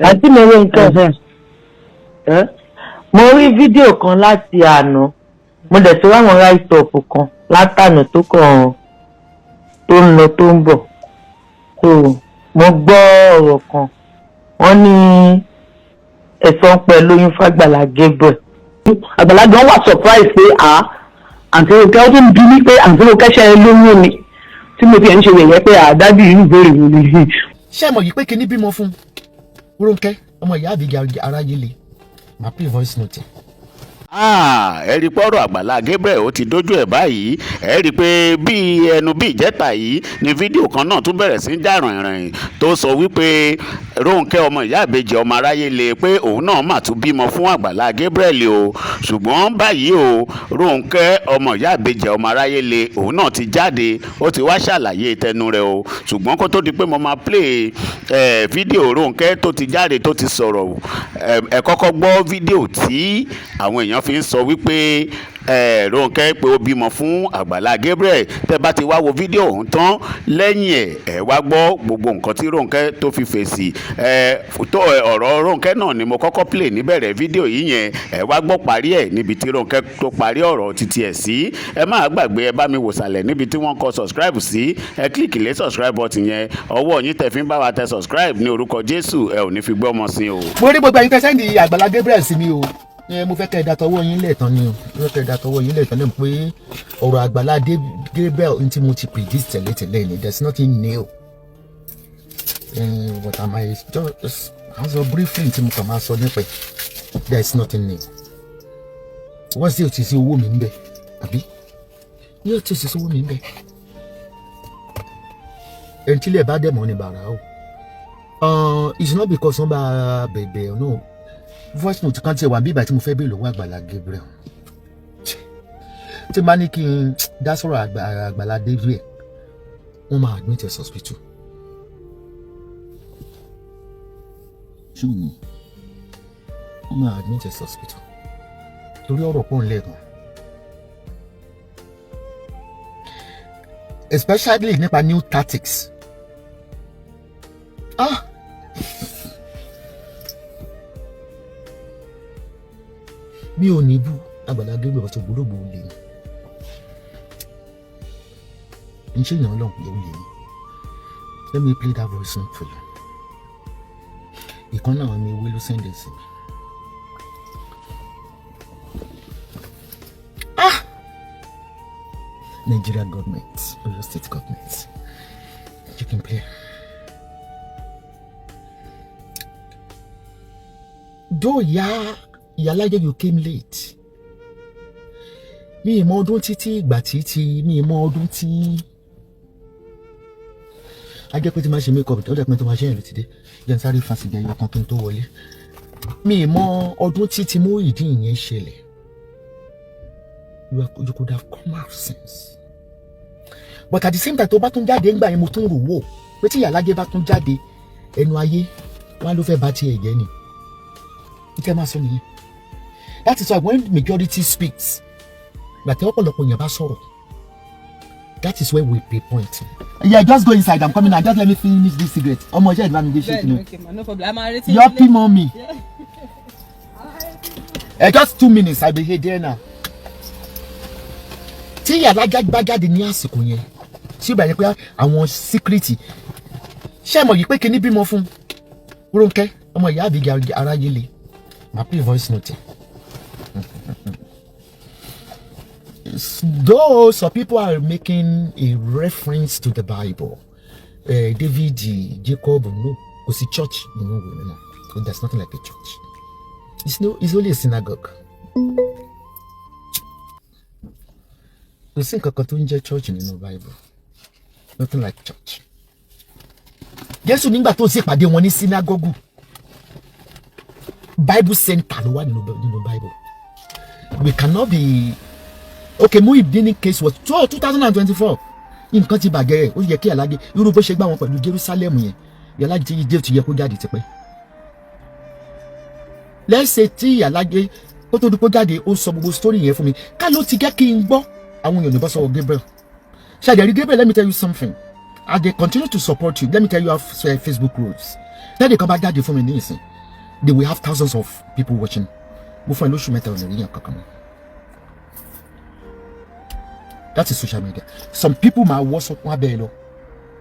àti mi rí nǹkan mo rí fídíò kan láti àná mo dẹ̀ ti ráwọn write up kan látànà tó kàn tó ń lọ tó ń bọ̀ so mo gbọ́ ọ̀rọ̀ kan wọ́n ní ẹ̀sán pẹ̀lú oyún f'Agbala Gabriel. Agbala gan wà surprise pé àǹtí Ronke ó tún bí ní pé àǹtí Ronke ṣe é lóyún ni tí mo ti ẹ̀ ń ṣe wẹ̀yẹ pé àdábì irú ìbéèrè wo ni. ṣé mọ̀ yìí pé kíní bímọ fún Ronke ọmọ ìyá Àbíkẹ́ Arayele máa play voice note. ẹ rí i pé ọ̀rọ̀ Àgbàlá Gabriel ó ti dójú ẹ̀ báyìí ẹ rí i pé bí ẹnu bí ìjẹta yìí ni fídíò kan náà tún bẹ̀rẹ̀ sí í jà rìnrìn tó sọ wípé Ronke ọmọ ìyá Ìbejì ọmọ Arayele pé òun náà mà tún bímọ fún Àgbàlá Gabriel o ṣùgbọ́n báyìí o Ronke ọmọ ìyá Ìbejì ọmọ Arayele òun náà ti jáde ó ti wá ṣàlàyé tẹnu rẹ̀ o ṣùgbọ́n kó tó di pé mo máa play fídíò Ronke tó ti jáde tó ti sọ̀rọ̀ ẹ kọ́kọ́ gbọ́ fídíò tí àwọn èèyàn fi ń sọ wípé Ronke pé ó bímọ fún Àgbàlá Gabriel tẹ́ bá ti wá wo fídíò ọ̀hún tán lẹ́yìn ẹ̀ wá gbọ́ gbogbo nǹkan tí Ronke tó fi fèsì ọ̀rọ̀ Ronke náà ni mo kọ́kọ́ play níbẹ̀rẹ̀ fídíò yìí yẹn wá gbọ́ parí ẹ̀ níbi tí Ronke tó parí ọ̀rọ̀ títí ẹ̀ sí ẹ má gbàgbé ẹ bá mi wò sàlẹ̀ níbi tí wọ́n kọ subscribe sí ẹ kílìkì lé subscribe button yẹn ọwọ́ yín tẹ̀ fi ń bá wa tẹ subscribe ní orúkọ Jésù ẹ ò ní fi gbọ́ ọmọ sí o. mo rí gbogbo ẹ̀yin tẹ́ sẹ́ndì Àgbàlá Gabriel sí mi o mo fẹ́ kẹ́ ẹ da tọwọ́ yín lẹ́ẹ̀tàn ni o mo fẹ́ kẹ́ ẹ da tọwọ́ yín lẹ́ẹ̀tàn ni pé ọ̀rọ̀ Àgbàlá Gabriel ní tí mo ti predict tẹ́lẹ̀ ni there's nothing new but am I just as a briefing tí mo kàn máa sọ nípa there's nothing new wọ́n sì ti sí owó mi ń bẹ̀ àbí yóò ti sí owó mi ń bẹ̀ ẹni tí ilé bá dẹ̀ mọ́ ni bàrà o it's not because wọ́n bá bẹ̀bẹ̀ no voice note kan ti wà bí ìgbà tí mo fẹ́ bèèrè lọ́wọ́ Àgbàlá Gabriel tí bá ní kí n dá sọ̀rọ̀ Àgbàlá Gabriel wọ́n máa admit ẹ̀ hospital ṣùgbọ́n wọ́n máa admit ẹ̀ hospital torí ọ̀rọ̀ pọ̀ ń lẹ́ẹ̀kan especially nípa new tactics mi ò ní bú Àgbàlá Gabriel ọ̀tọ̀ gbólógbò lè ní ṣé ìyàn ọlọ́run pé ó lè ní let me play that voice note for you ìkan náà mi ewé ló sẹ́ndẹ̀ sí mi. Nigeria government or your state government you can play. Though Ìyálájé you came late. Mi ì mọ ọdún títí ìgbà títí mi ì mọ ọdún tí a jẹ́ pé tí máa ṣe make up ó dẹ̀ pé tó máa ṣe ìrètí dé jẹ́ n sáré fásitì ẹ̀yọ kan kí n tó wọlé. Mi ì mọ ọdún títí mú ìdí ìyẹn ṣẹlẹ̀. You could have come out since. But at the same time tó bá tún jáde ńgbà yẹn mo tún rò wò pé tí Ìyálájé bá tún jáde ẹnu ayé wọn ló fẹ́ bá tiẹ̀ jẹ́ ni. Ìtẹ́ máa sọ nìyẹn. That is why when the majority speaks, but that is where we pay point. Yeah, just go inside. I'm coming now. Just let me finish this cigarette. Oh my God, okay, no problem. You're P mommy. Just 2 minutes. I'll be here there now. Tí Ìyálájé bá jáde ní àsìkò yẹn. Tí ó bá yẹ pé àwọn security. Ṣé mọ̀ yìí pé kíní bímọ fún Ronke ọmọ ìyá Ìbejì Arayele. My play voice note. Though some people are making a reference to the Bible, David, Jacob, no, because the church, no, there's nothing like a church. It's only a synagogue. You think a cartoon church in the Bible? Nothing like church. Yes, you need to say, but they want a synagogue. Bible center, no one in the Bible. We cannot be. Okay, Muideen case was 2024. Nǹkan ti bàjẹ́ ó yẹ kí Ìyálájé irú bó ṣe gbà wọn pẹ̀lú Jerusalem yẹn Ìyálájé ti dé ti yẹ kó jáde tipẹ́. Let's say tí Ìyálájé ó tó dúpọ̀ jáde ó sọ gbogbo story yẹn fún mi ká ló ti gẹ́ kí n gbọ́ àwọn èèyàn ní bọ́ sọ̀rọ̀ Gabriel. Ṣàdẹ̀rí Gabriel, let me tell you something. As they continue to support you, let me tell you how Facebook rules. Tẹ́lẹ̀ kan bá jáde fún mi ní ìsìn, they will have thousands of people watching. Mo fún ẹ lóṣù mẹ́ta ọ̀nà ìyẹn kankan. That is social media. Some people might watch up one bello.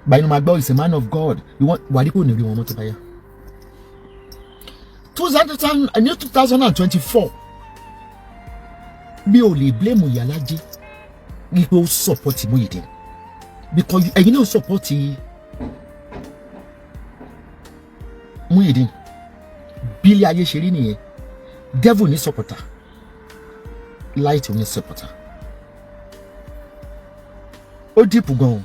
But you know, my God is a man of God. You want what you need one more to buy. 2024. Mi ò lè blame Iyalaje. People support Muyideen. Because you know support Muyideen. Billy ayé ṣe rí nìyẹn. Devil ní supporter. Light ní supporter. Ó deep gan.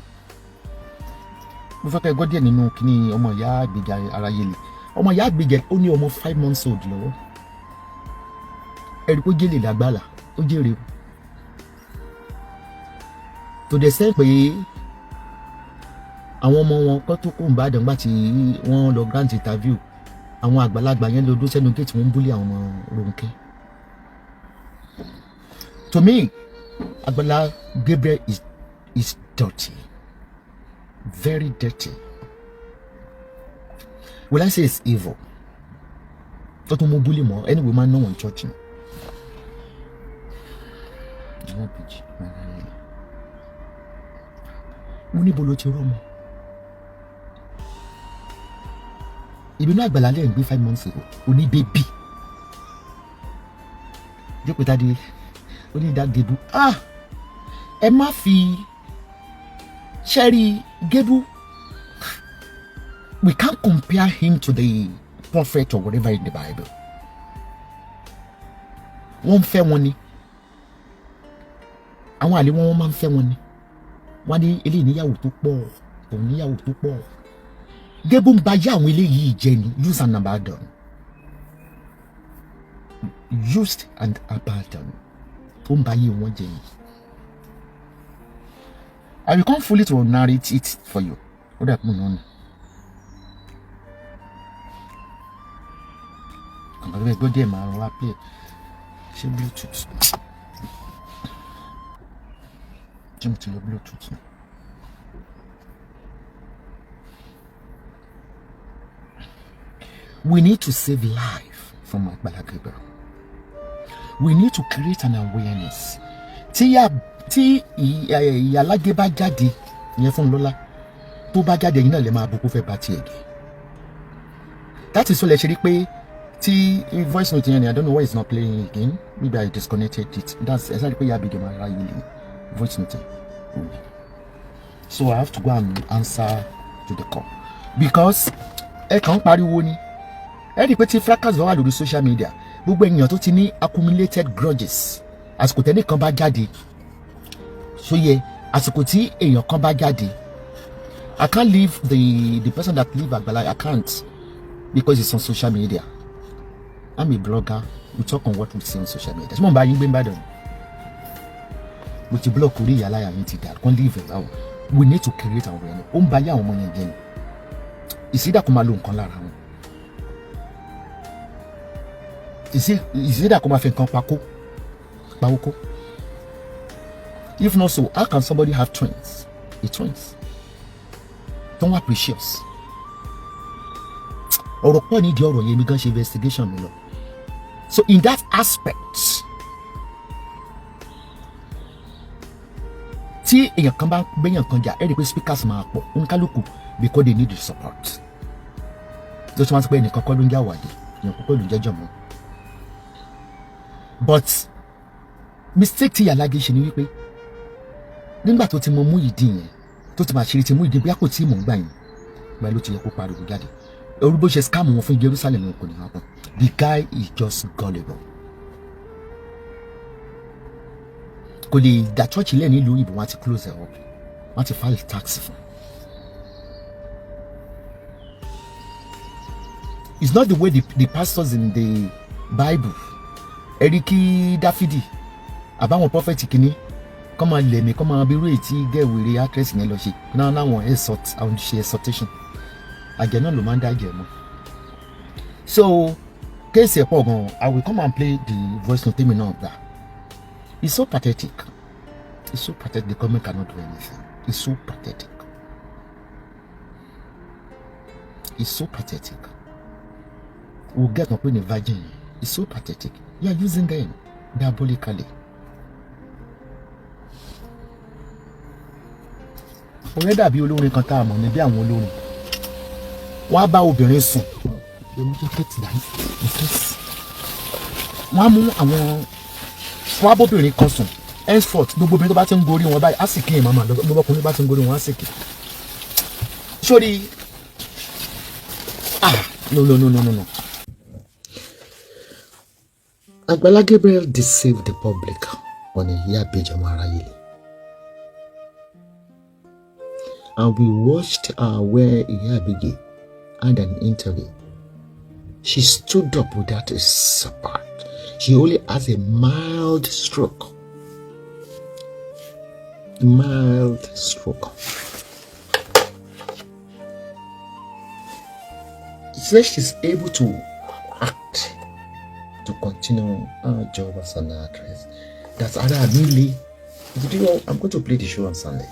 Mo fẹ́ kẹ́ gbọ́ díẹ̀ nínú kíní ọmọ ìyá Ibeji Arayele. Ọmọ ìyá Ibeji ó ní ọmọ 5 months old lọ́wọ́. Ẹ̀rí kó jẹ́lẹ̀ l'Agbala, ó jẹ́rìí. To the same pé àwọn ọmọ wọn kọ́ tó kó ń bá dàgbà tí wọ́n lọ grant interview. Àwọn àgbàlagbà yẹn lọ dúró sẹ́nu gate wọ́n ń búlé àwọn ọmọ Ronke. To me, Agbala Gabriel is dirty. Very dirty. Will I say it's evil? Don't mo bully more. Any woman no one church. Mo ní bolo ti romo. Ìbínú Agbala lẹ́yìn gbé 5 months ago. Ó ní baby. Jókòó tádé. Ó ní that Gebu. Ẹ má fi Sherry Gebu. We can't compare him to the prophet or whatever in the Bible. Wọ́n fẹ́ wọn ni. Àwọn àlè wọn máa ń fẹ́ wọn ni. Wọ́n ní eléyìí níyàwó tó pọ̀, òun níyàwó tó pọ̀. Gebu ń ba yá àwọn eléyìí jẹ́ ni, use and abandon. Used and abandon. Ó ń ba yé wọn jẹ́ ni. I will come fully to narrate it for you. What happened on? I'm going to go there, man. I'll play. She Bluetooth. Jump to your Bluetooth. We need to save life from Agbala Gabriel. We need to create an awareness. Tí Iyalaje bá jáde ìyẹn fún Lọ́lá tó bá jáde yìí náà lè máa bùkún fẹ́ bá tiẹ̀ gé. That is all. Ṣe rí pé tí voice note yẹn ni I don't know why it's not playing again. Maybe I disconnected it. That's exactly pé Ibeji Arayele voice note. So I have to go and answer to the call because ẹ kàn ń pariwo ni. Ẹ rí pé tí fracas wà lórí social media gbogbo ènìyàn tó ti ní accumulated grudges àsìkò tẹ́lẹ̀ kan bá jáde. So yeah, àsìkò tí èèyàn kan bá jáde, I can't leave the person that leave Agbala. I can't because it's on social media. I'm a blogger. We talk on what we see on social media. Ṣé mo bá yín gbé Ìbàdàn? Mo ti block orí ìyálàyà mi ti dà. Can't leave it out. We need to create our awareness. Ó ń bá yá àwọn ọmọ yẹn jẹ́ ni. Ìsídà kó máa lo nǹkan lára wọn. Ìsídà kó máa fi nǹkan pawókó. If not so, how can somebody have twins? Twins. Don't want precious. Ọ̀rọ̀ pọ̀ ní ìdí ọ̀rọ̀ yẹn mi gan ṣe investigation mi lọ. So in that aspect, tí èèyàn kan bá gbéyàn kan jà, ẹ rí pé speakers máa pọ̀, oníkálukú because they need the support. Tó tí wọ́n ti pé ẹnìkan kọ́ ló ń jà wàdí, èèyàn kọ́kọ́ ló ń jẹ́jọ́ mọ́. But mistake tí Iyalaje ṣe ni wípé nígbà tó ti mọ Muyideen yẹn tó ti máa ṣe ti Muyideen bí a kò tí mọ̀ ń gbà yẹn gba ló ti yẹ kó pariwo jáde orúbó ṣe scam wọn fún Jerusalem kò ní happen. The guy is just gullible. Kò lè dá church ilẹ̀ nílùú ìbò wọn ti close it up wọn ti file tax fún. It's not the way the pastors in the Bible Eriki Dáfídì àbáwọn prophet kìíní kọ́ máa lẹ̀mí kọ́ máa bírú èyí tí gẹ̀wèrè actress yẹn lọ ṣe náà láwọn àwọn ṣe exhortation àjẹ́ náà ló máa ń dá àjẹ́ mọ́. So kéèsì ẹ̀pọ̀ gan-an I will come and play the voice note tèmi náà gbà. It's so pathetic. It's so pathetic. The government cannot do anything. It's so pathetic. It's so pathetic. We'll get up in a virgin. It's so pathetic. You are using them diabolically. Òun dàbí olórin kan tá a mọ̀ ní bí àwọn olórin. Wọ́n á bá obìnrin sùn. Wọ́n á mú àwọn wọ́n á bóbìnrin kan sùn. Henceforth, gbogbo obìnrin tó bá ti ń gorí wọn báyìí, á sì kí ẹ̀ máa lọ. Gbogbo ọkùnrin bá ti ń gorí wọn, á sì kí. Sórí. No. Agbala Gabriel deceived the public on a Ibeji Arayele. And we watched where Ibeji had an interview. She stood up without a support. She only has a mild stroke. Mild stroke. She says she's able to act, to continue her job as an actress. That's Arayele. I'm going to play the show on Sunday.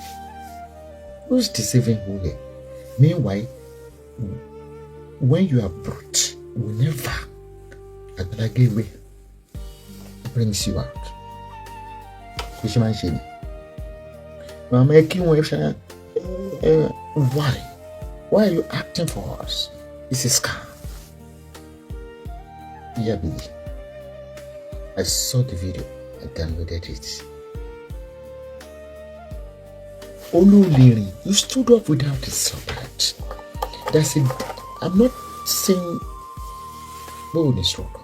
Who's deceiving who here? Meanwhile, when you are brought, whenever Agbala Gabriel brings you out, why are you acting for us? It's a scam. Yeah, Bibi. I saw the video. I downloaded it. Oluliri, you stood up without a support. That's it. I'm not saying only stroke.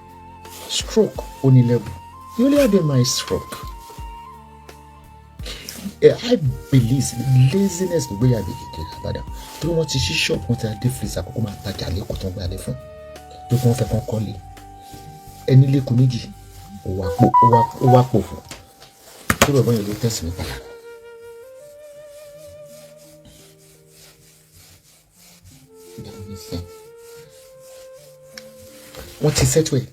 Stroke only level. You only had a my stroke. I believe laziness the way I begin about them. Don't want to see shop want to difference I come and take a look at on the phone. Don't want to call it. Any little méjì ó wá pòfò. Tó bá yẹn ló test mi padà. Wọ́n ti settle ẹ̀.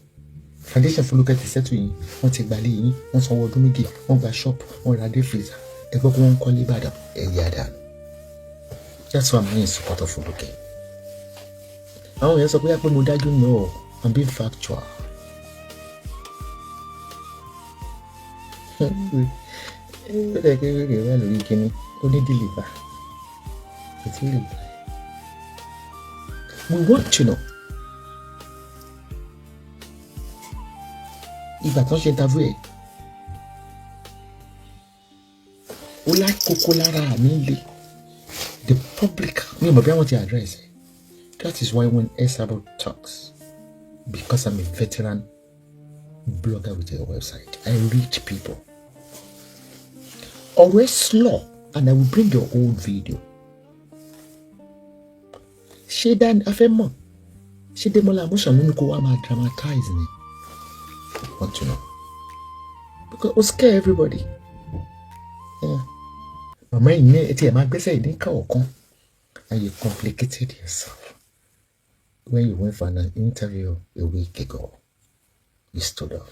Foundation for look at the settle yìí. Wọ́n ti gbalẹ̀ yìí. Wọ́n sanwó ọdún méjì. Wọ́n gba shop. Wọ́n ra day freezer. Ẹgbẹ́ kó wọ́n kọ́ ní Ìbàdàn. Ẹ̀yà dànù. That's why I'm in support of Ronke. Àwọn èèyàn sọ pé pé mo dájú no, I'm being factual. We want to know. Ìgbà tó ń ṣe interview ẹ̀. Ó láì kókó lára mi lé. The public, mi mọ̀ bí àwọn ti address ẹ̀. That is why when Esabo talks, because I'm a veteran blogger with a website, I reach people. Always slow, and I will bring your old video. Ṣé Dan afẹ́mọ̀? Ṣé Demola Amusan ló ní kó wá máa dramatize ni? I want to know. Because it will scare everybody. Yeah. Mama in there, it's a magazine, you didn't and you complicated yourself. When you went for an interview a week ago, you stood up.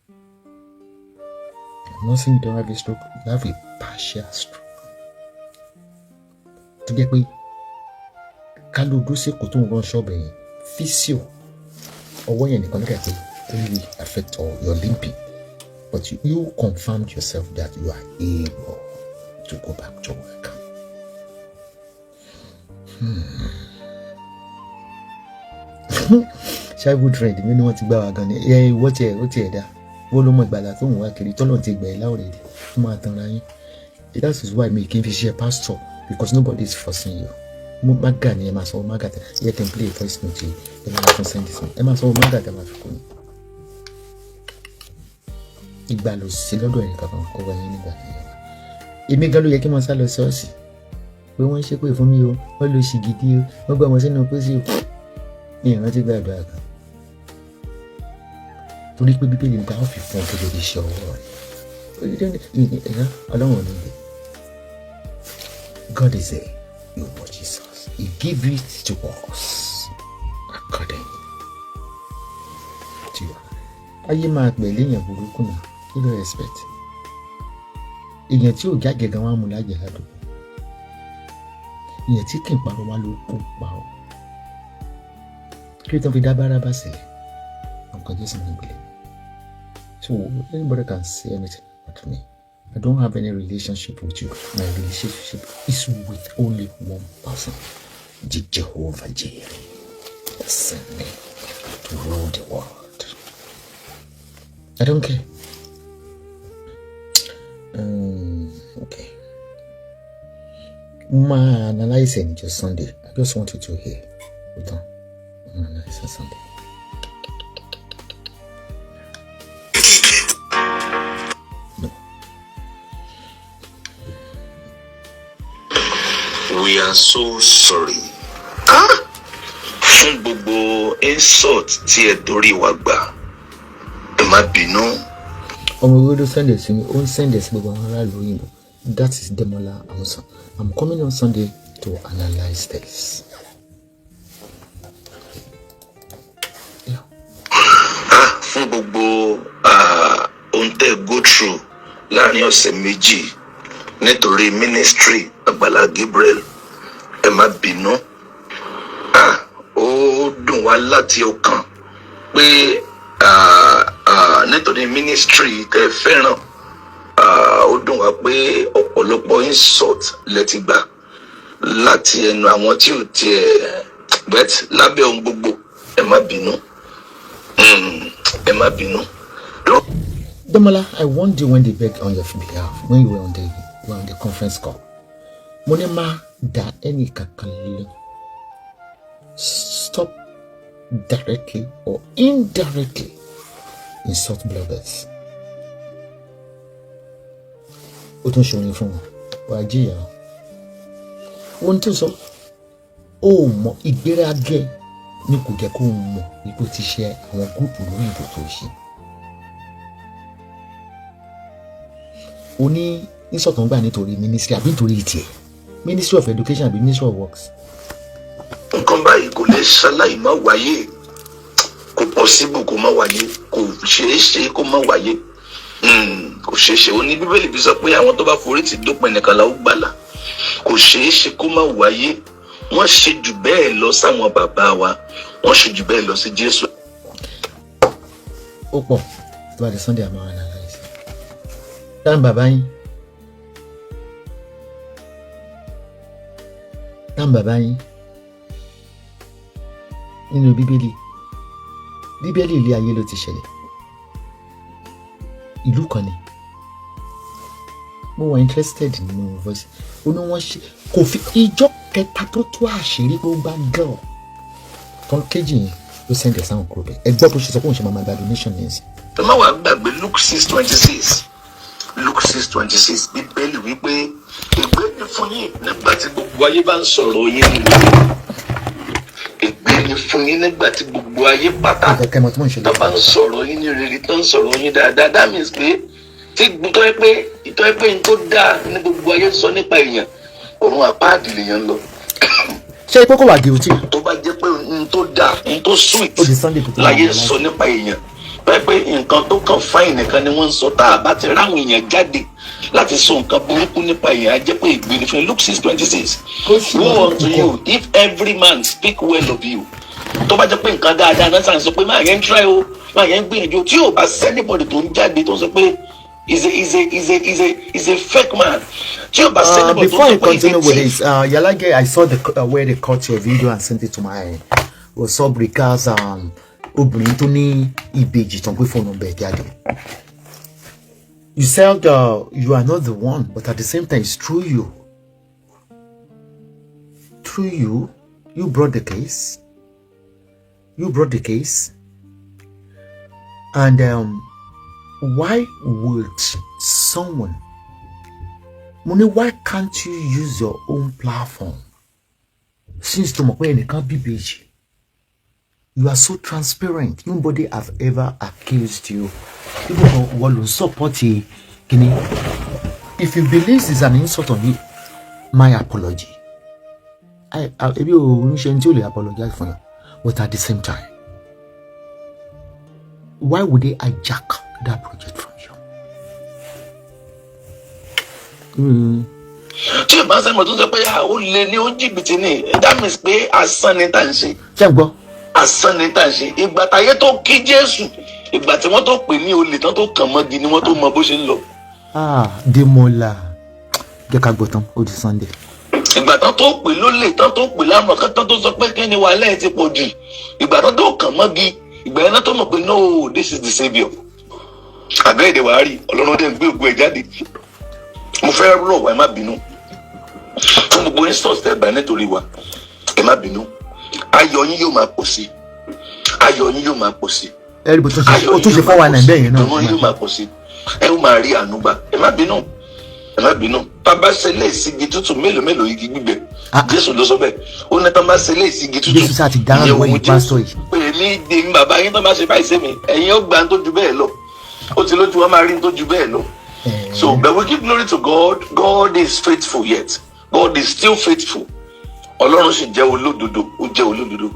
I'm not saying you don't have a stroke, you have a partial stroke. To get me, Kalu do say Koton run shop physio, or when you can get it, really affect all your limping. But you confirmed yourself that you are able to go back to work. Childhood friend, you know what you buy again? Yeah, what you Volume Agbala tó ń wá kiri tọ́lọ̀ ti gbẹ̀ ẹ́ already. Fún máa tan ra yín. That is why me kí n fi ṣe pastor because nobody is forcing you. Mo maga ni ẹ máa sọ maga tẹ ẹ can play a voice note ẹ máa fún send this one. Ẹ máa sọ maga tẹ máa fi kún. Ìgbà ló sí lọ́dọ̀ ẹ̀yìn kankan ọwọ́ ẹ̀yìn nígbà tí yẹn wá. Èmi gan ló yẹ kí wọ́n sá lọ ṣọ́ọ̀ṣì. Pé wọ́n ṣe pé fún mi o, wọ́n lo ṣì gidi o, wọ́n gbọ́ ọmọ sínú pósí o. Mi ò rántí gbàdúrà kan. Torí pé Bíbélì nígbà wọ́n fi fún ọ gẹ́gẹ́ bí iṣẹ́ ọwọ́ rẹ̀. Ọlọ́run ní ilé. God is there. You watch Jesus. He gave it to us according to you. Ayé máa pẹ̀lú èèyàn burúkú náà. Kí ló respect? Èèyàn tí ò jáde gan wá mú lájẹ ládùúgbò. Èèyàn tí kì í parọ́ wá ló kún parọ́. Create of Idabaraba Sele. I'm convinced in believe. So anybody can say anything about me. I don't have any relationship with you. My relationship is with only one person, the Jehovah Jireh. That sent me to rule the world. I don't care. Okay. Ma analyzing just Sunday. I just want you to hear. Hold on. Analyzing Sunday. No. We are so sorry. Fún gbogbo insult tí ẹ dorí wa gbà. Ẹ má bínú. Ọmọ Ogodo Sunday sí mi, ó ń send us gbogbo àwọn aráàlú òyìnbó. That is Demola Amusan. I'm coming on Sunday to analyze this. Yeah. Fún gbogbo ohun tẹ́ go through láàrin ọ̀sẹ̀ méjì nítorí ministry Agbala Gabriel. Ẹ má bínú. Ó dùn wá láti ọkàn pé nítorí ministry tẹ́ fẹ́ràn. Ó dùn wá pé ọ̀pọ̀lọpọ̀ insult lẹ ti gbà láti ẹnu àwọn tí ò tiẹ̀ bet lábẹ́ ohun gbogbo. Ẹ má bínú. Ẹ má bínú. Demola, I warned you when they begged on your behalf, when you were on the conference call. Monema da any kakale. Stop directly or indirectly insult bloggers. Ó tún ṣe orin fún wọn wàá jìyà ohun tó sọ ó mọ ìgbéraga ní kò jẹ́ kó mọ̀ ipò ti ṣe àwọn gúrùpù lórí ìbò tó ṣe. Ó ní ìsọ̀tàn gbà nítorí ministry àbí nítorí tiẹ̀ Ministry of Education àbí Ministry of Works. Nǹkan báyìí kò lè ṣaláì má wáyé, kò possible kó má wáyé, kò ṣeé ṣe kó má wáyé. Kò ṣeé ṣe. Ó ní Bíbélì bí sọ pé àwọn tó bá forí tì dópin nìkan la ó gbàlà. Kò ṣeé ṣe kó má wáyé. Wọ́n ṣe jù bẹ́ẹ̀ lọ sáwọn bàbá wa, wọ́n ṣe jù bẹ́ẹ̀ lọ sí Jésù. Ó pọ̀ tó bá di Sunday àmọ́ analyze. Táwọn bàbá yín. Táwọn bàbá yín. Nínú Bíbélì ilé ayé ló ti ṣẹlẹ̀. Ìlú kan ni. Mo wà interested nínú voice. Ó ní wọ́n ṣe kò fi ìjọ kẹta tó tó àṣírí pé ó bá girl. Tán kejì yẹn ló send ẹ̀ sáwọn kúrò bẹ́ẹ̀. Ẹ gbọ́ bó ṣe sọ pé òun ṣe máa gba donation yẹn sí. Ẹ má wàá gbàgbé Luke 6:26. Luke 6:26 Bíbélì wípé ègbé ni fún yín nígbà tí gbogbo ayé bá ń sọ̀rọ̀ yín nìyí. Ègbé ni fún yín nígbà tí gbogbo ayé pátá tó bá ń sọ̀rọ̀ yín ní rere tó ń sọ̀rọ̀ yín dáadáa. That means pé tí ìtọ́ ẹ pé n tó dáa ní gbogbo ayé sọ nípa èèyàn òun àpáàdì lèèyàn lọ. Ṣé ipò kò wà guilty? Tó bá jẹ́ pé n tó dáa n tó sweet láyé sọ nípa èèyàn pé nǹkan tó kàn fáìn nìkan ni wọ́n ń sọ. Tá a bá ti ráwọn èèyàn jáde láti sọ nǹkan burúkú nípa èèyàn á jẹ́ pé ìgbéni fún Luke 6:26. Woe unto you if every man speak well of you. Tó bá jẹ́ pé nǹkan dáadáa náà sàn sọ pé máa yẹn ń try o máa yẹn ń gbìyànjú tí ò bá anybody tó ń jáde tó ń sọ pé is a fake man. Before I continue with this, Yalage, I saw the where they cut your video and sent it to my WhatsApp because obìnrin tó ní Ibeji tó ń pè phone number jáde. You said you are not the one, but at the same time, it's through you. Through you, you brought the case. You brought the case. And why would someone, Money, why can't you use your own platform? Since tomorrow can't be Ibeji, you are so transparent. Nobody have ever accused you. People will support you. If you believe this is an insult on you, my apology. I apologize for you. But at the same time, why would they hijack that project from you? Tí o bá sẹ́ni mo tún sọ pé ó lé ní ó jìbìtì ní that means pé asán ni tá n ṣe. Ṣé gbọ́? asán ní tà ṣe. Ìgbà táyé tó kí Jésù, ìgbà tí wọ́n tó pè ní olè tán tó kàn mọ́gi ni wọ́n tó mọ bó ṣe ń lọ. Demola jẹ́ ká gbọ́ tán ó di Sunday. Ìgbà tán tó pè lólè tán tó pè lámọ̀ kan tán tó sọ pé kí ni wàhálà ẹ̀ ti pọ̀ jù. Ìgbà tán tó kàn mọ́gi, ìgbà yẹn náà tó mọ̀ pé no, this is the saviour. Àgbẹ̀ èdè wàá rí Ọlọ́run dẹ̀ ń gbé ògùn ẹ̀ jáde. Mo fẹ́ rọ̀ wá, ẹ má bínú. Fún gbogbo instance tẹ́ gbà nítorí wa, ẹ má bínú. Ayọ̀ yín yóò máa pọ̀ sí. Ayọ̀ yín yóò máa pọ̀ sí. Ẹ rí bó tún ṣe fọwọ́ náà bẹ́ẹ̀ yẹn náà. Ọmọ yín yóò máa pọ̀ sí. Ẹ ó máa rí àánú gbà. Ẹ má bínú. Ẹ má bínú. Bàbá ṣe lé ìsigi tútù mélòó igi gbígbẹ. Jésù ló sọ bẹ́ẹ̀. Ó ní tán bá ṣe lé ìsigi tútù. Jésù sáà ti dáhùn lọ́wọ́ yìí pásítọ̀ yìí. Pé èmi dé ní bàbá yín tán bá ṣe báyìí sí mi. Ẹ̀yin ó gbà tó ju bẹ́ẹ̀ lọ. Ó ti lójú wọn máa rí tó ju bẹ́ẹ̀ lọ. So, but we give glory to God. God is faithful yet. God is still faithful. Ọlọ́run sì jẹ́ olódodo, ó jẹ́ olódodo.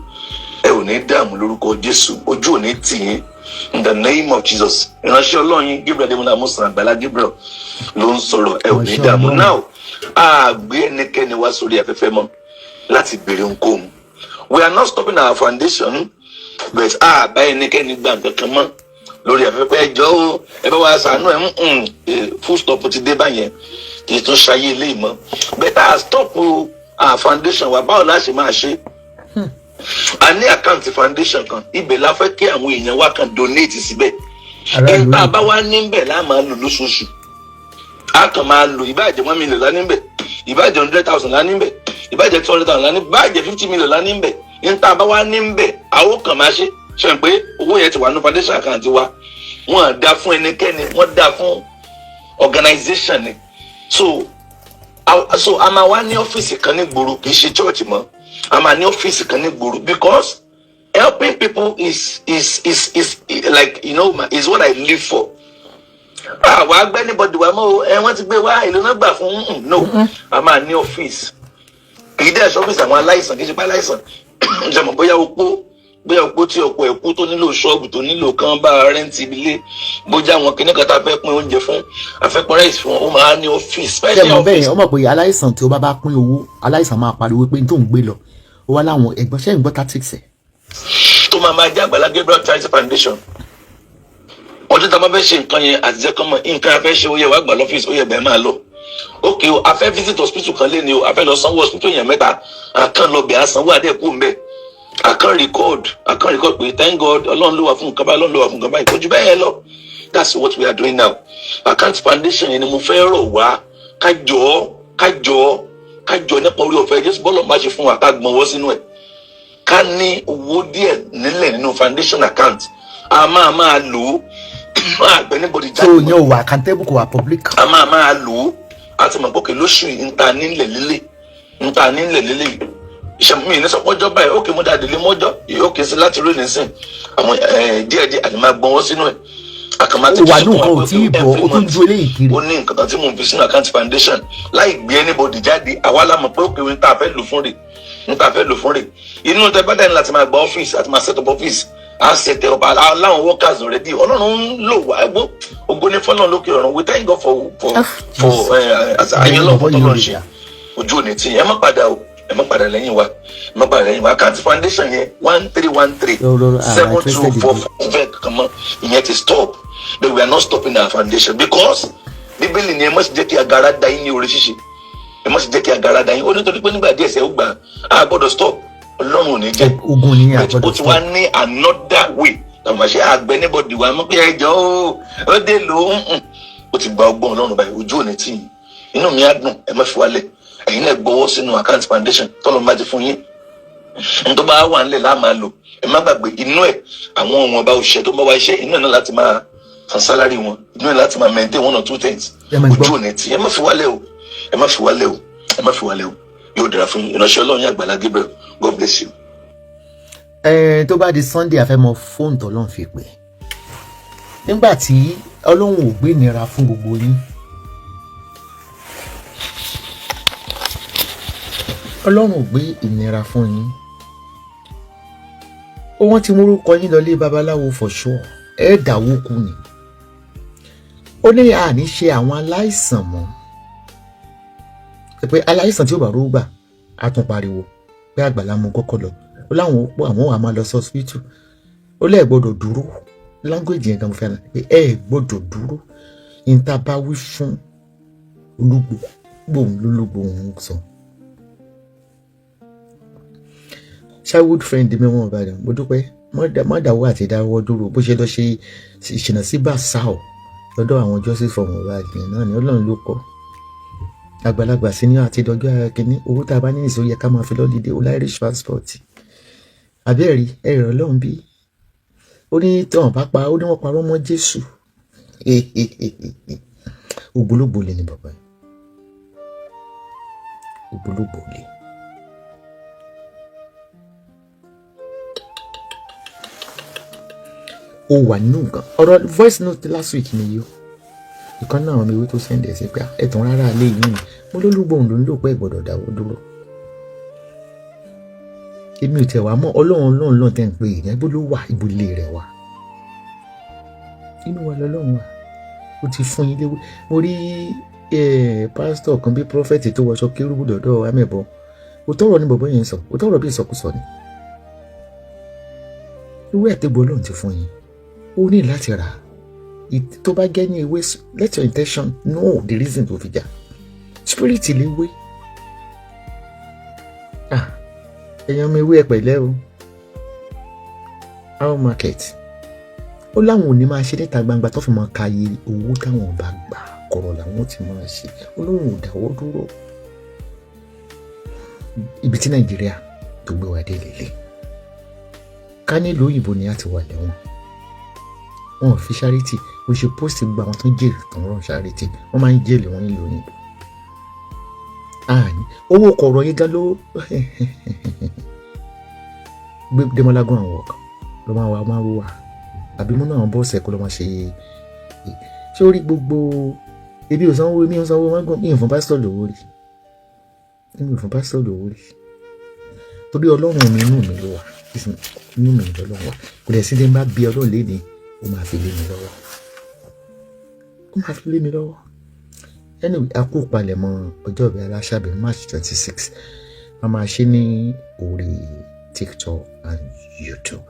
Ẹ ò ní dààmú lórúkọ Jésù, ojú ò ní tì yín. In the name of Jesus. Ìránṣẹ́ Ọlọ́run yín Gabriel Adémọ́lá Mọ́sán Àgbàlá Gabriel ló ń sọ̀rọ̀, ẹ ò ní dààmú. Now, a gbé ẹnikẹ́ni wá sórí afẹ́fẹ́ mọ́ láti béèrè ohunkóhun. We are not stopping our foundation, but a bá ẹnikẹ́ni gbà kankan mọ́ lórí afẹ́fẹ́ ẹjọ́ o, ẹ bá wa ṣàánú ẹ̀ full stop ti dé báyẹn, kì í tún ṣayé ilé ìmọ̀. But a stop our foundation wa, báwo la ṣe máa ṣe? A ní àkáǹtì foundation kan, ibẹ̀ la fẹ́ kí àwọn èèyàn wa kan donate síbẹ̀. Ìgbà bá wá níbẹ̀ la máa lò lóṣooṣù. A kàn máa lò ìbáàjẹ́ 1 million lá níbẹ̀, ìbáàjẹ́ 100,000 lá níbẹ̀, ìbáàjẹ́ 200,000 lá níbẹ̀, ìbáàjẹ́ 50 million lá níbẹ̀. Ìgbà bá wá níbẹ̀, àwọn kan máa ṣe. Ṣé pé owó yẹn ti wà ní foundation account wa? Wọ́n dá fún ẹnikẹ́ni, wọ́n dá fún organization ni. So a máa wá ní ọ́fíìsì kan ní gbòòrò, kì í ṣe church mọ́. A máa ní ọ́fíìsì kan ní gbòòrò because helping people is like, you know, is what I live for. Wàá gbẹ́ anybody wa mọ́ wọ́n ti gbé wá ìlú náà gbà fún no. A máa ní ọ́fíìsì. Kì í dẹ́ ṣe ọ́fíìsì àwọn aláìsàn, kì í ṣe pé aláìsàn. Ǹjẹ́ bóyá opó tí ọkọ ẹ̀kú tó nílò ṣọ́ọ̀bù tó nílò kan bá rẹ́ǹtì ilé, bójá àwọn kìnnìkan tá a fẹ́ pín oúnjẹ fún, a fẹ́ pín rẹ́ẹ̀sì fún, ó máa ní ọ́fíìsì. Ṣé mo bẹ́ẹ̀ ọmọ pé aláìsàn tí ó bá pín owó, aláìsàn máa pariwo pé n tó ń gbé lọ, ó wá láwọn ẹ̀gbọ́n ṣẹ́ ń gbọ́ tactics ẹ̀. Tó máa jẹ́ Agbala Gabriel Charity Foundation. Ọjọ́ tá a bá fẹ́ ṣe nǹkan yẹn àti jẹ́ kọ́mọ nǹkan a fẹ́ ṣe ó yẹ wá gbà lọ́fíìsì, ó yẹ bẹ́ẹ̀ máa lọ. Okay o, a fẹ́ visit hospital kan lé ní o, a fẹ́ lọ sanwó hospital yẹn 3, a kàn lọ bẹ̀ á sanwó àdẹ́kù mbẹ́. I can record pé thank God Ọlọ́run ló wà fún nǹkan báyìí, Ọlọ́run ló wà fún nǹkan báyìí, kojú bẹ́ẹ̀ lọ. That's what we are doing now. Account foundation yẹn ni mo fẹ́ rọ̀ wá kájọ nípa orí ọ̀fẹ́ Jésù bọ́ọ̀lù máa ṣe fún wa ká gbọ́n wọ́ sínú ẹ̀. Ká ní owó díẹ̀ nílẹ̀ nínú foundation account. A máa lò ó. Àgbẹ̀ níbodè jáde. So yẹn ò wà accountable kò wà public. A máa lò ó. A ti mọ̀ pé kí lóṣù níta nílẹ̀ lílé. Ìṣàmì ní sọpọ́jọ́ báyìí, ókè mo dáadé lé mọ́jọ́, ókè sí láti rí nìsín. Àwọn díẹ̀díẹ̀ àti máa gbọ́n wọ́n sínú ẹ̀. Àkàmá ti wà ní nǹkan ò tí ì bọ̀, ó tún ju eléyìí kiri. Ó ní nǹkan kan tí mo fi sínú account foundation láì gbé anybody jáde, àwa la mọ̀ pé ókè ní ta fẹ́ lò fún rè. Inú tẹ bá dání láti máa gba ọ́fíìsì àti máa set up ọ́fíìsì. A set up láwọn workers already. Ọlọ́run ń lò wá ẹgbó. Ògo ní fọ́lọ́run lókè ọ̀run. We thank God for ayélujára fọ́tọ́lọ́ ṣe. Ojú ò ní tí ẹ má padà o. Ẹ má padà lẹ́yìn wa. Account foundation yẹn 1313-7244 vec kan mọ́ ìyẹn ti stop. But we are not stopping our foundation because Bíbélì ni ẹ má sì jẹ́ kí agara dá yín ní orí ṣíṣe. Ẹ má sì jẹ́ kí agara dá yín. Ó nítorí pé nígbà díẹ̀ sẹ́ ó gbà á gbọ́dọ̀ stop. Ọlọ́run ò ní jẹ́. Ogun ni a gbọ́dọ̀ stop. Ó ti wá ní another way. Àwọn àṣẹ àgbẹ̀ níbọ̀dì wa mọ̀ pé ẹjọ́ ó dé lò ó. Ó ti gba ọgbọ́n Ọlọ́run báyìí, ojú ò ní tì yín. Inú mi á dùn, ẹ má fi wálẹ̀. Ẹ̀yin náà gbọ́wọ́ sínú account foundation tọ́lọ́ máa ti fún yín. N tó bá wà nílẹ̀ láà máa lò. Ẹ má gbàgbé inú ẹ̀ àwọn ọmọ ọba òṣìṣẹ́ tó bá wá iṣẹ́ inú ẹ̀ náà láti máa san salary wọn. Inú ẹ̀ láti máa maintain 1 or 2 things. Ojú ò ní tì. Ẹ má fi wálẹ̀ o. Yóò dára fún yín. Ìránṣẹ́ Ọlọ́run Agbala Gabriel. God bless you. Tó bá di Sunday a fẹ́ mọ fóònù tọ́lọ́run fi pè. Nígbà tí Ọlọ́run ò gbé ìnira fún gbogbo yín. Ọlọ́run ò gbé ìnira fún yín. Wọ́n ti mórúkọ yín lọlé babaláwo for sure. Ẹ dáwó kú ni. Ó ní àní ṣe àwọn aláìsàn mọ́. Pé aláìsàn tí ó bá rógbà á tún pariwo pé Àgbàlá mo kọ́kọ́ lọ. ó láwọn pọ̀ àwọn wà máa lọ sí hospital ó lẹ́ẹ̀ gbọ́dọ̀ dúró language yẹn gan mo fẹ́ la pé ẹ gbọ́dọ̀ dúró níta bá wí fún olúgbò òun sọ. childhood friend mi wọn Ìbàdàn mo dúpẹ́ mọ́dàwọ́ àti dáwọ́ dúró bó ṣe lọ ṣe ìṣìnà sí Bàṣáò lọ́dọ̀ àwọn justice for Mohbad náà ni Ọlọ́run ló kọ́ àgbàlagbà sí ní àti ìdọ́jọ́ akínní owó tá a bá ní ìṣó yẹ ká máa fi lọ́dídé ó Irish passport àbẹ́ẹ̀rí ẹ̀rọ Ọlọ́run bí ó ní tí wọ́n bá pa ó ní wọ́n parọ́ mọ́ Jésù ògbólógbò lè ní bàbá yìí ògbólógbò lè. ó wà nínú nǹkan ọ̀rọ̀ voice note last week ni yìí ìkan náà mi ìwé tó sẹ́ndẹ̀ sí pé ẹ̀tàn rárá lé yìí mo lólúgbòhùn ló ń lò pé ìgbọ̀dọ̀ dáwọ́ dúró èmi ò tẹ̀ wá mọ́ ọlọ́run lọ́n tẹ́ ń pè é níbo ló wà ibo ilé rẹ̀ wà inú wa lọ́lọ́run wà ó ti fún yín léwé mo rí pásítọ̀ kan bí prọfẹ̀tì tó wọṣọ kérúbù dọ̀dọ̀ amẹ́bọ òtọ́rọ̀ ni bọ̀bọ́ yẹn sọ òtọ́rọ̀ bí ìsọkúsọ ni ìwé àtẹ̀gbọ́ ọlọ́run ti fún yín ó ní láti rà tó bá gẹ́ ní ewé let your intention know the reason tó fi jà spirit léwé ẹ̀yàn ọmọ ewé ẹ̀ pẹ̀lẹ́ o our market ó láwọn ò ní máa ṣe níta gbangba tó fi máa ka iye owó táwọn bá gbà kọ̀rọ̀ làwọn ti máa ṣe olóhùn ò dáwọ́ dúró ibi tí Nàìjíríà tó gbé wa dé lélẹ̀ ká nílùú òyìnbó ni a ti wà lẹ́wọ̀n wọn ò fi charity o ṣe post gba àwọn tó ń jèrè tó ń rán charity wọn máa ń jèrè wọn nílùú òyìnbó owó kọ̀ọ̀rọ̀ yín gan ló gbé Démọ́lágún àwọn ọ̀kan ló máa wà àbí múnú àwọn bọ́ọ̀sì ẹ̀kọ́ ló máa ṣe ṣé ó rí gbogbo ebi ò sanwó mi ò sanwó wọn gbọ́n mi ò fún pásítọ̀ lówó rí torí ọlọ́run mi inú mi ló wà inú mi lọ́lọ́run wà kò dẹ̀ sí ní bá bí ọlọ́run léde ó máa fi lé mi lọ́wọ́ anyway a kó palẹ̀mọ́ ọjọ́ ìbí aláṣàbẹ̀ March 26 a máa ṣe ní orí TikTok and YouTube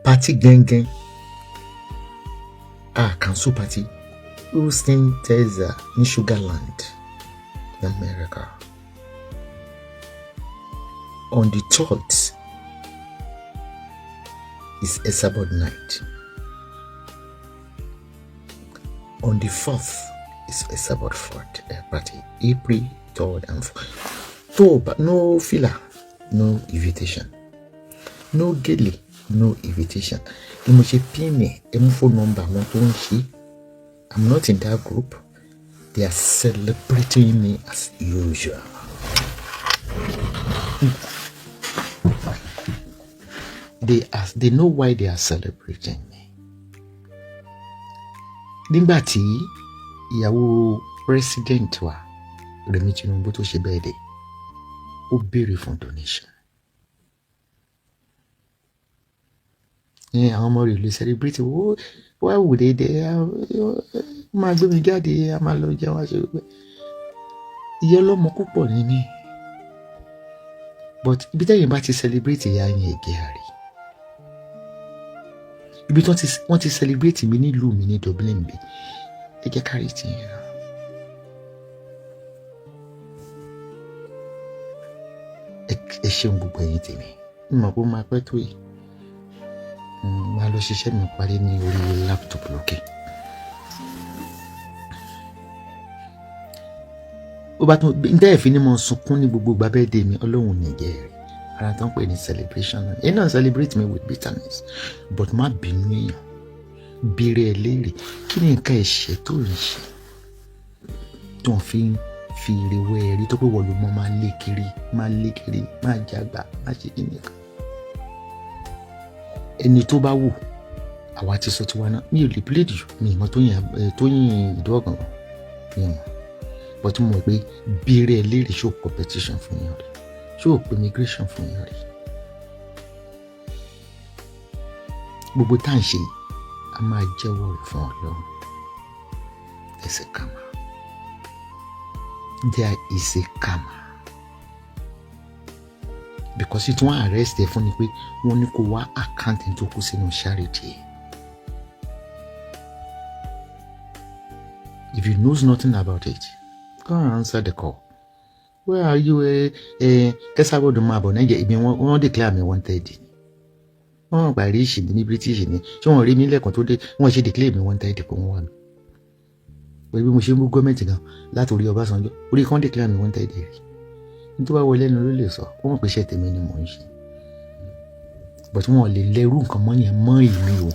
party gẹ́ngẹ́n council party Houston Texas ní Sugarland ní America on the 3rd is a Sabbath night. On the 4th is a Sabbath party. April 3rd and 4th. No filler, no invitation. No gele, no invitation. Mo ṣe pin me, phone number wọn tó ń ṣe. I'm not in that group. They are celebrating me as usual. They know why they are celebrating me. Nígbà tí ìyàwó president wa Rẹ̀mí Tinubu tó ṣe birthday ó béèrè fún donation. Àwọn ọmọ rẹ̀ lè celebrate why would they máa gbé mi jáde a máa lọ jẹun àṣẹ wípé ìyá ọlọ́mọ púpọ̀ ní mí but ibi tẹ́yìn bá ti celebrate ìyá yẹn ègé àrí ibi tí wọ́n ti celebrate mi nílùú mi ní Dublin bí ẹ jẹ́ kárí ti yẹn náà. ẹ ṣeun gbogbo ẹ̀yin tèmi mọ̀ pé ó máa pẹ́ tó yìí máa lọ ṣiṣẹ́ mi parí ní orí laptop lókè. ó bá tún ní tẹ́ẹ̀ fi ní mo sunkún ní gbogbo ìgbà birthday mi Ọlọ́run nìjẹ́ rẹ̀ ara tó ń pè ní celebration náà ẹ náà celebrate me with bitterness but má bínú èèyàn béèrè ẹ léèrè kí ni nǹkan ẹ̀ṣẹ̀ tó ń ṣe tó ń fi ìrèwé ẹ̀rí tó pé wọ́n ló mọ́ máa lé kiri máa jàgbá máa ṣe kí nìkan ẹni tó bá wù àwa ti sọ tiwa náà mi ò lè plead jù mi ìmọ̀ tó yìn ìdúró gangan mi mọ̀ but mo mọ̀ pé béèrè ẹ léèrè ṣó competition fún yín rí ṣó immigration fún yín rí gbogbo tá à ń ṣe a máa jẹ́wọ́ rẹ̀ fún Ọlọ́run ẹsẹ̀ kàmá there is a karma because tí wọ́n arrest ẹ fún ni pé wọ́n ní kó wá account tó kú sínú charity. If you knows nothing about it, go and answer the call. Where are you? Kẹ́sàbọ̀ dùn máa bọ̀ náà jẹ́ ibi wọ́n declare me wanted. Wọ́n gba rí ìṣìní ní British ni tí wọ́n rí mi lẹ́ẹ̀kan tó dé wọ́n ṣe declare me wanted kó wọ́n wà mí. Pẹ̀lú bí mo ṣe ń bú gọ́ọ̀mẹ̀ntì gan láti orí Ọbásanjọ́ orí kan declare me wanted rí. Nítorí wá wọlé ẹnu ló lè sọ wọ́n mọ̀ pé iṣẹ́ tèmi ni mò ń ṣe. But wọn ò lè lẹ́rú nǹkan mọ́ yẹn mọ́ ìmí o.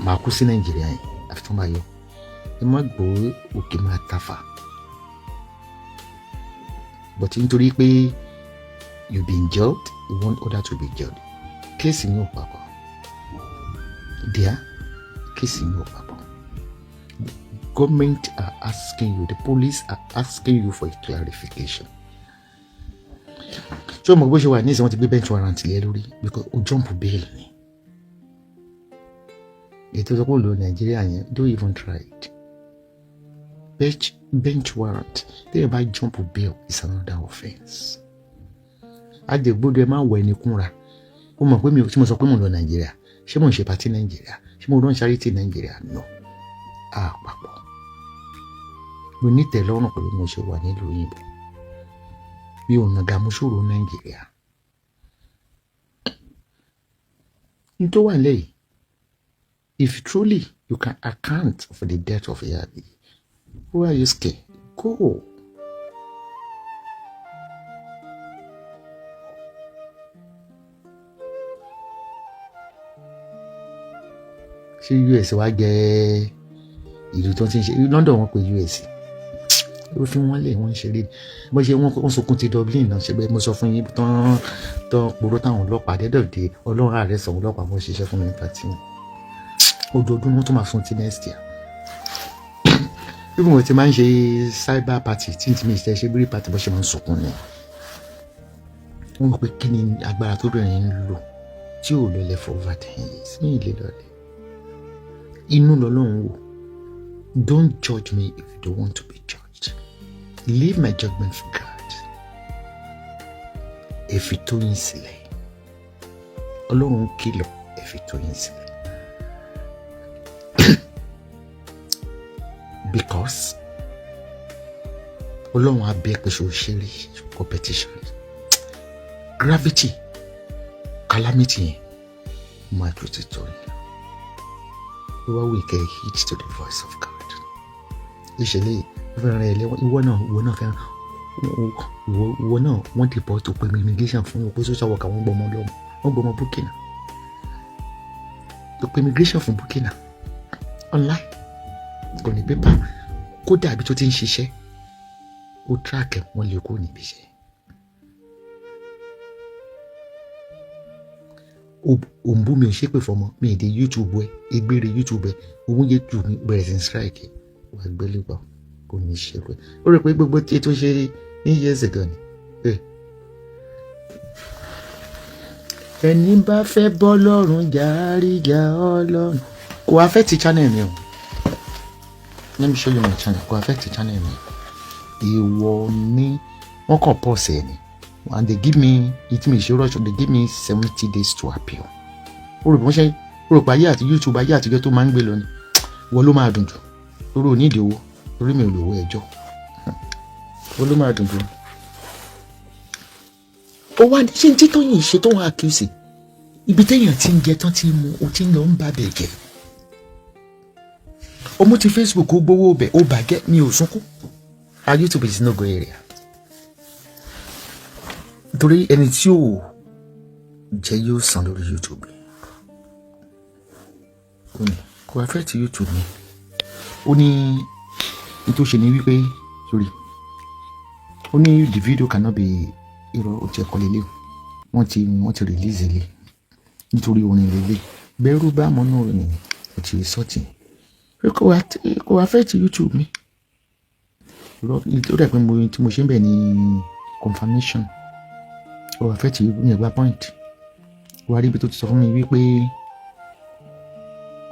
Màá kú sí Nàìjíríà yẹn àfi tó máa yọ. Ẹ má gbọ́ òkè máa tafà. But nítorí pé you been jailed, you want others to be jailed. Kéèsì yín ò papọ̀. Díà, kéèsì yín ò papọ̀. Government are asking you, the police are asking you for a clarification. Ṣé o mọ̀ bó ṣe wà ní ìsìn wọn ti gbé bench warrant lé lórí because o jump bail ni. Ètò ìsọpọ̀ lò Nàìjíríà yẹn don't even try it. Bench warrant téèyàn bá jump bail is another offence. Àjẹgbọ́dọ̀ ẹ máa wọ ẹni kúnra. Ó mọ̀ pé tí mo sọ pé mo lọ Nàìjíríà ṣé mo ń ṣe party Nàìjíríà ṣé mo run charity Nàìjíríà no. Papọ̀. Mo ní tẹ́lọ́rùn pẹ̀lú mo ṣe wà nílùú òyìnbó. Mi ò nàgà mo ṣòro Nàìjíríà. Ní tó wà lẹ́yìn, if truly you can account for the death of Ibeji, why are you scared? Go. Ṣé US wá jẹ́ ìlú tó ti ń ṣe London wọn pé US ó fi wọ́n lẹ̀ wọ́n ń ṣeré bó ṣe wọ́n sunkún ti Dublin náà ṣe bẹ́ẹ̀ mo sọ fún yín tán poró táwọn ọlọ́pàá dẹ́dọ̀dẹ́ ọlọ́run ààrẹ sọ̀rọ̀ ọlọ́pàá mo ṣiṣẹ́ fún mi nípa tí ojoojúmọ́ tó máa fún ti next year. Bí mo ti máa ń ṣe cyber party tí n ti mi ṣe bírí party bó ṣe máa ń sunkún ni wọ́n mọ̀ pé kí ni agbára tó bẹ̀rẹ̀ ń lò tí ò lọlẹ̀ for over 10 years ní ilé lọlẹ̀ inú lọ́lọ́run wò. Don't judge me if you don't want to be judged. Leave my judgment for God. Ẹ fi tó yín sílẹ̀. Ọlọ́run kìlọ̀ ẹ fi tó yín sílẹ̀. Because Ọlọ́run á bẹ̀ pé ṣo ṣeré competition. Gravity, calamity yẹn máa tó ti tó yín. Wá we can heed to the voice of God. Ìṣẹ̀lẹ̀ Arayele ìwọ náà wọ́n ti bọ́ tó pé immigration fún òpó social worker wọ́n gbọmọ lọ́mọ wọ́n gbọmọ Burkina tó pé immigration fún Burkina online kò ní pépà kó dàbí tó ti ń ṣiṣẹ́ ó track wọ́n lè kó níbi iṣẹ́. Òǹbù mi ò ṣépè fọmọ mi èdè YouTube ẹ egbére YouTube ẹ òun YouTube mi bẹ̀rẹ̀ sí ń strike wà gbélébọ̀ kò ní ṣe pé ó rò pé gbogbo tí tó ṣe ní years ago ni. Ẹni bá fẹ́ bọ́ lọ́rùn jàríjà Ọlọ́run kò affect channel mi o. Let me show you my channel kò affect channel mi. Ìwọ ni wọ́n kàn pause ẹ̀ ni. And they give me it me sure they give me 70 days to appeal. Ó rò pé ayé àti YouTube ayé àtijọ́ tó máa ń gbé lọ ni wọ́n ló máa dùn jù torí ò ní ìdí owó torí mi ò lówó ẹjọ́ wọ́n ló máa dùn jù. Ó wá ní ṣé tí Tóyìn ṣe tó ń accuse ibi téèyàn ti ń jẹ tán ti mu ó ti ń lọ ń bá bẹ̀ jẹ́ ọmọ ti Facebook ó gbowó bẹ̀ ó bàjẹ́ mi ò sunkún YouTube is no go area. Torí ẹni tí ò jẹ́ yóò san lórí YouTube ó ní kò affect YouTube mi ó ní tó ṣe ní wípé sorry ó ní the video cannot be irọ́ ó ti ẹ̀kọ́ lélẹ̀ wọ́n ti release ilé nítorí orin lélẹ̀ bẹ́rù bá mọ́ náà ní ó ti sọ́ọ̀tì kò affect YouTube mi ó dẹ̀ pé tí mo ṣe ń bẹ̀ ní confirmation ó affect yẹn gba point wà rí ibi tó ti sọ fún mi wípé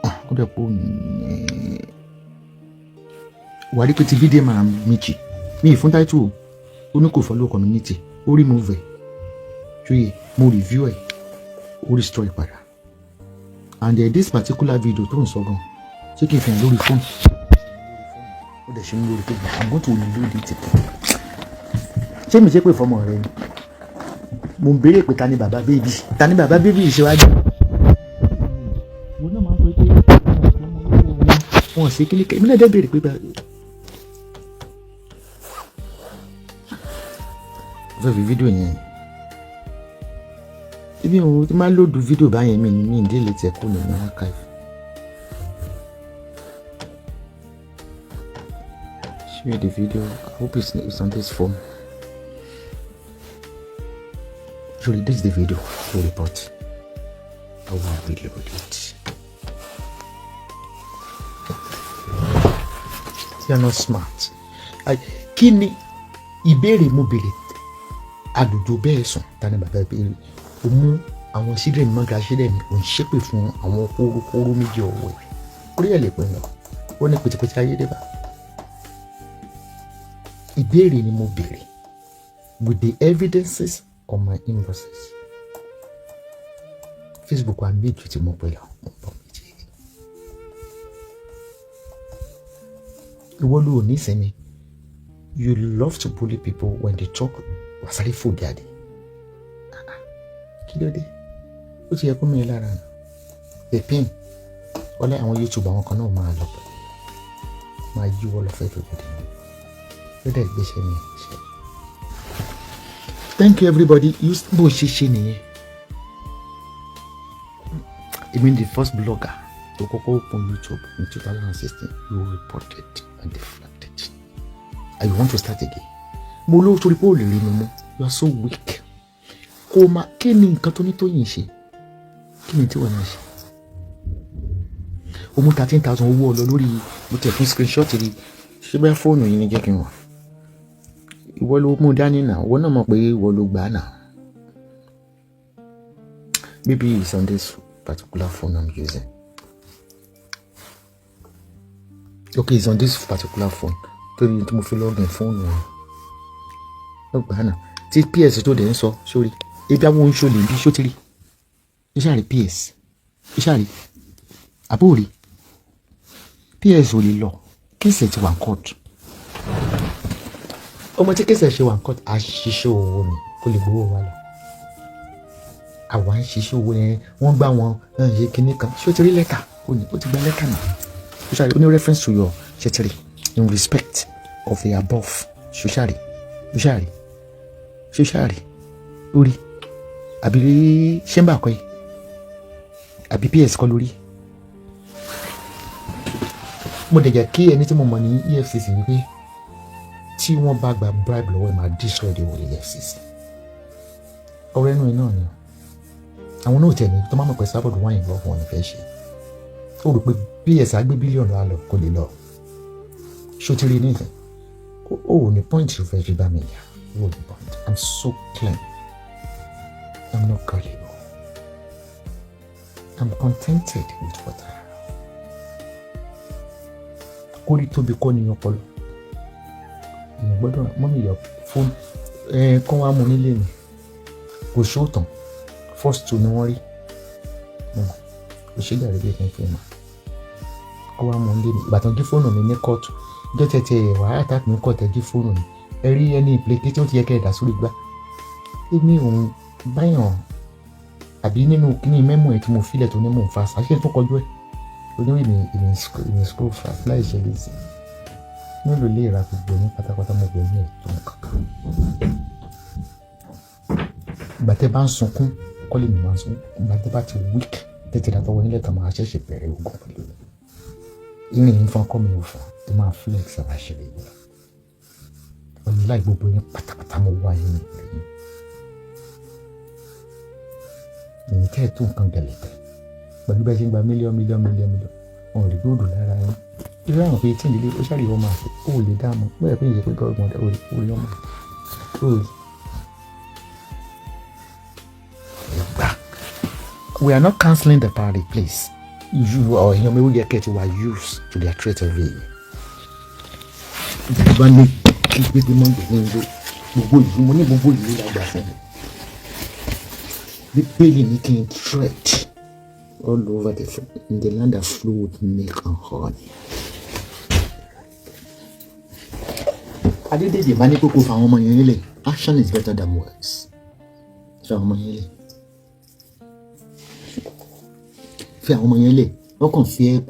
ó dẹ̀ pọ̀ wà rí pé ti fídíò máa méjì ní ìfún táìtù ó ní kò follow community ó remove ẹ̀ ṣòye mo review ẹ̀ ó restore ìpadà and this particular video tó ń sọ gan ṣé kí n fi hàn lórí fóònù ó dẹ̀ ṣe mí lórí pé I'm going to reload it again. ṣé mi ṣe pé fọmọ rẹ ni mo ń béèrè pé ta ni bàbá bébì ìṣèwádìí mo náà máa ń sọ pé wọn ṣe kílíkẹ èmi náà dẹ́ béèrè pé fẹ́ fi fídíò yẹn ibi òun ti máa lòdù fídíò báyẹn mi ní ìdílé tẹ kó nínú archive. Share the video. I hope it's on this phone. Surely this is the video to report. I will reload it. You are not smart. Kí ni ìbéèrè mo béèrè àdùjọ bẹ́ẹ̀ sùn tani bàbá béèrè o mú àwọn sílẹ̀ ní mọ́gà sílẹ̀ ní o ń ṣépè fún àwọn kóró méjì ọ̀wọ́ ẹ̀ orí ẹ̀ lè pè mí ó ní pètèpètè ayédèbà. Ìbéèrè ni mo béèrè with the evidences on my inboxes. Facebook wa méjì tí mo pè lọ mo pọ̀ méjì. Ìwọ ló ní sẹ́mi. You love to bully people when they talk wasari food daddy. Kí ló dé? Ó ti yẹ kó mi lára nà. Pepin. Ọlẹ́ àwọn YouTube àwọn kan náà máa lọ pẹ̀. Máa yí wọ́n lọ fẹ́ tó dé. Ó dẹ̀ gbéṣẹ́ mi ṣe. Thank you everybody. Bó ṣe ṣe nìyẹn. I mean the first blogger to kọ́kọ́ open YouTube in 2016 you reported and deflected. And you want to start again. Mo ló torí pé ó lè rí mi mú. You are so weak. Kò má kí ni nǹkan tó ní tó yìn ṣe? Kí ni tí wọ́n náà ṣe? O mú 13,000 owó ọlọ lórí mo tẹ̀ fún screenshot rí. Ṣé bẹ́ẹ̀ fóònù yìí ni jẹ́ kí n wà? Ìwọ ló mú dání náà. Ìwọ náà mọ̀ pé ìwọ ló gbà náà. Bibi is on this particular phone I'm using. Okay, it's on this particular phone. Torí tí mo fi login fóònù wọn. Ọgbà náà. Tí PS tó dẹ̀ ń sọ sórí. Ebi àwọn oṣù lè bí sótìrì. Iṣẹ́ àrí PS. Iṣẹ́ àrí. Àbórí. PS ò lè lọ. Kéèsì ti wà ń court. Ọmọ tí kéèsì ṣe wà ń court, a ṣiṣẹ́ owó ni kó lè gbowó wa lọ. Àwa ń ṣiṣẹ́ owó yẹn, wọ́n gbá wọn ṣe kinní kan. Ṣé o ti rí lẹ́tà? Ó ti gba lẹ́tà náà. Iṣẹ́ àrí. Ó ní reference to your ṣètìrì in respect of the above. Iṣẹ́ àrí. Orí. Àbí ṣẹ́mbà kọ́ yìí. Àbí PS kọ́ lórí. Mo dẹ̀ jẹ́ kí ẹni tí mo mọ̀ ní EFCC wípé tí wọ́n bá gba bribe lọ́wọ́ ẹ̀ máa destroy the whole EFCC. Ọ̀rọ̀ ẹnu iná ni àwọn náà tẹ̀ ní tó máa mọ̀ pé sábọ̀dù wáyé lọ wọn ní fẹ́ ṣe. Ó rò pé PS á gbé bílíọ̀nù lọ kò lè lọ. Ṣó ti rí nísìn? Ó ò ní point tó fẹ́ fi bá mi yà. Ó ò ní point. I'm so clean. I'm not gullible. I'm contented with what I have. Kórí tóbi kọ́ ni ọpọlọ. Èèyàn gbọ́dọ̀ mọ́mí yọ fóònù kán wá mú nílé mi. Kò ṣóòtàn. First two ni wọ́n rí. Kò ṣe dàrí bí ẹ̀kẹ́ fẹ́ máa. Kó wá mú nílé mi. Ìbátan jí fóònù mi ní kóòtù. Ìjọ́ tẹ̀tẹ̀ wàhálà àtàkùn ní kóòtù jí fóònù mi. Ẹ rí ẹni ìpèké tí ó ti yẹ kẹ́ ẹ̀dá sórí gbá. Èmi òun báyàn àbí nínú kíní mẹ́mọ̀ ẹ̀ tí mo fílẹ̀ tó ní mò ń fa ṣàṣẹ tó kọjú ẹ̀. Oníwèé mi school fast láì ṣe lè sìn. Mélòó lè ra gbogbo ní pátápátá mo gbọ́ ní ètò kankan. Ìgbà tẹ́ bá ń sunkún kọ́ lè mi máa sunkún. Ìgbà tẹ́ bá ti weak tètè dàtọ̀wọ́ nílẹ̀ kan máa ṣẹ̀ṣẹ̀ bẹ̀rẹ̀ ogun pẹ̀lú mi. Ìrìn yìí fún ọkọ mi ò fà tó máa flex àbáṣe lè yẹ. Ọlọ́lá gbogbo yẹn pátápátá mo wá yín lẹ́yìn. Ìyẹn tẹ́ ẹ̀ tó nǹkan gẹ̀lẹ́tẹ̀. Pẹ̀lú bẹ́ẹ̀ ṣe ń gba mílíọ̀nù wọn ò lè gbóòdù lára yín. Irú àwọn pé tí ìdílé ó ṣàrí ọmọ àti ó lè dá mọ̀ bẹ́ẹ̀ pé ìyẹn pé gọ́ọ̀gbọ̀n orí ọmọ. We are not cancelling the party, please. You or èèyàn mi will get you are used to their threat every year. Ìjọba ní gbígbé mọ́ gbogbo ìlú mo ní gbogbo ìlú lágbà fún mi. Bíbélì making threat all over in the land that flow with milk and honey. Adédèjì bá ní kókó fún àwọn ọmọ yẹn lè. Action is better than words. Fún àwọn ọmọ yẹn lè. Fún àwọn ọmọ yẹn lè. Wọ́n kàn fi ẹ́.